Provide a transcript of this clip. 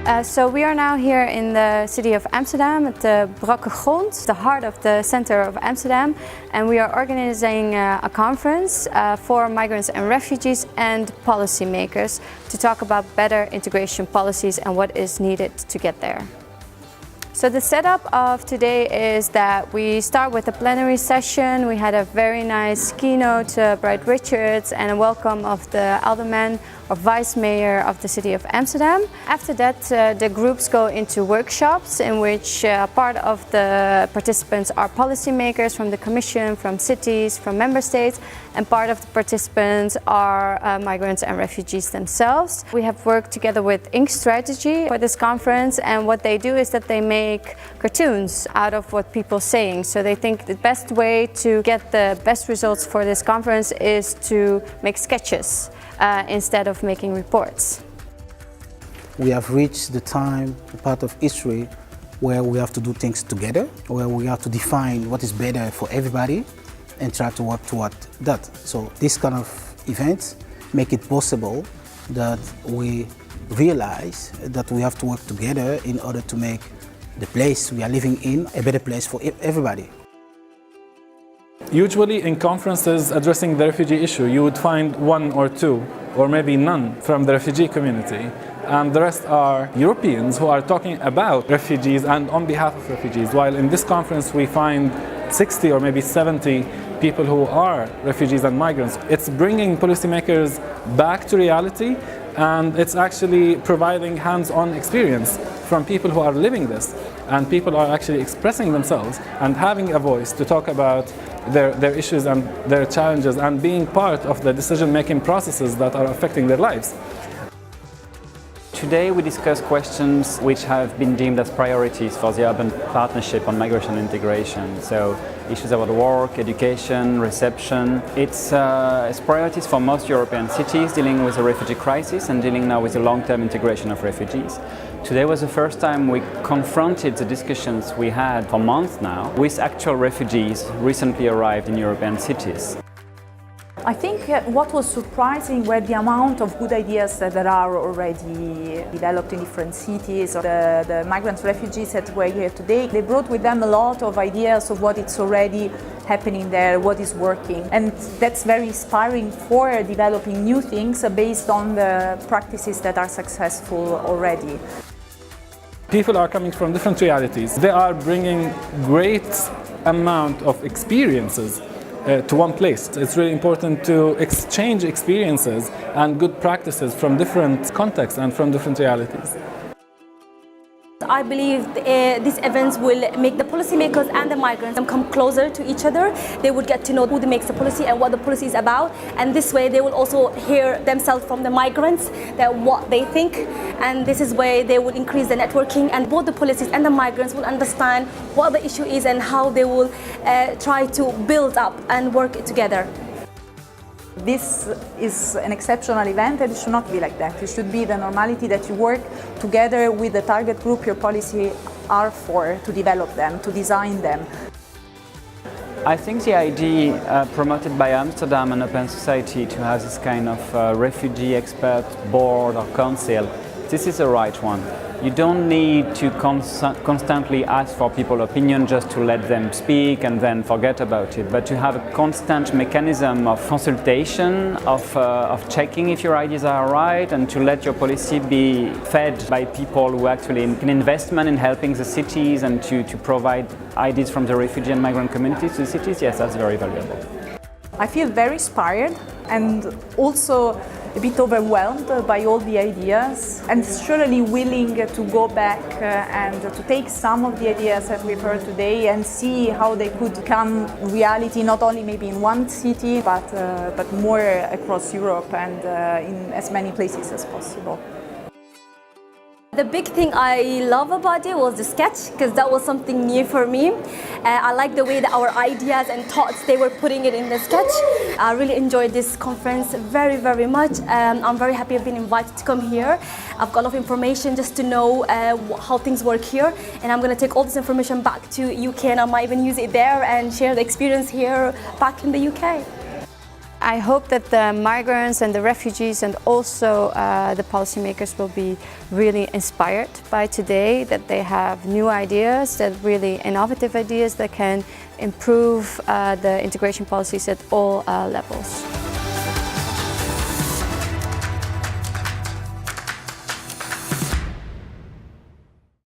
So we are now here in the city of Amsterdam at the Brakke Grond, the heart of the center of Amsterdam, and we are organizing a conference for migrants and refugees and policymakers to talk about better integration policies and what is needed to get there. So the setup of today is that we start with a plenary session. We had a very nice keynote, Bright Richards, and a welcome of the alderman or vice mayor of the city of Amsterdam. After that, the groups go into workshops in which part of the participants are policymakers from the Commission, from cities, from member states, and part of the participants are migrants and refugees themselves. We have worked together with Ink Strategy for this conference, and what they do is that they make cartoons out of what people are saying. So they think the best way to get the best results for this conference is to make sketches instead of making reports. We have reached the time, part of history, where we have to do things together, where we have to define what is better for everybody and try to work toward that. So this kind of events make it possible that we realize that we have to work together in order to make the place we are living in a better place for everybody. Usually in conferences addressing the refugee issue, you would find one or two, or maybe none, from the refugee community. And the rest are Europeans who are talking about refugees and on behalf of refugees. While in this conference we find 60 or maybe 70 people who are refugees and migrants. It's bringing policymakers back to reality, and it's actually providing hands-on experience from people who are living this. And people are actually expressing themselves and having a voice to talk about their issues and their challenges and being part of the decision-making processes that are affecting their lives. Today we discuss questions which have been deemed as priorities for the urban partnership on migration and integration. So issues about work, education, reception. It's priorities for most European cities dealing with the refugee crisis and dealing now with the long-term integration of refugees. Today was the first time we confronted the discussions we had for months now with actual refugees recently arrived in European cities. I think what was surprising were the amount of good ideas that are already developed in different cities. The migrants, refugees that were here today, they brought with them a lot of ideas of what is already happening there, what is working. And that's very inspiring for developing new things based on the practices that are successful already. People are coming from different realities. They are bringing great amount of experiences to one place. It's really important to exchange experiences and good practices from different contexts and from different realities. I believe these events will make the policymakers and the migrants come closer to each other. They would get to know who makes the policy and what the policy is about, and this way they will also hear themselves from the migrants that what they think, and this is where they will increase the networking, and both the policies and the migrants will understand what the issue is and how they will try to build up and work together. This is an exceptional event, and it should not be like that. It should be the normality that you work together with the target group your policy are for, to develop them, to design them. I think the idea promoted by Amsterdam and Open Society to have this kind of refugee expert board or council, this is the right one. You don't need to constantly ask for people's opinion just to let them speak and then forget about it, but to have a constant mechanism of consultation, of checking if your ideas are right, and to let your policy be fed by people who actually in investment in helping the cities and to provide ideas from the refugee and migrant communities to the cities. Yes, that's very valuable. I feel very inspired and also a bit overwhelmed by all the ideas, and surely willing to go back and to take some of the ideas that we've heard today and see how they could become reality, not only maybe in one city, but more across Europe and in as many places as possible. The big thing I love about it was the sketch, because that was something new for me. I like the way that our ideas and thoughts, they were putting it in the sketch. I really enjoyed this conference very, very much. I'm very happy I've been invited to come here. I've got a lot of information just to know how things work here, and I'm going to take all this information back to UK, and I might even use it there and share the experience here back in the UK. I hope that the migrants and the refugees and also the policymakers will be really inspired by today, that they have new ideas, that really innovative ideas that can improve the integration policies at all levels.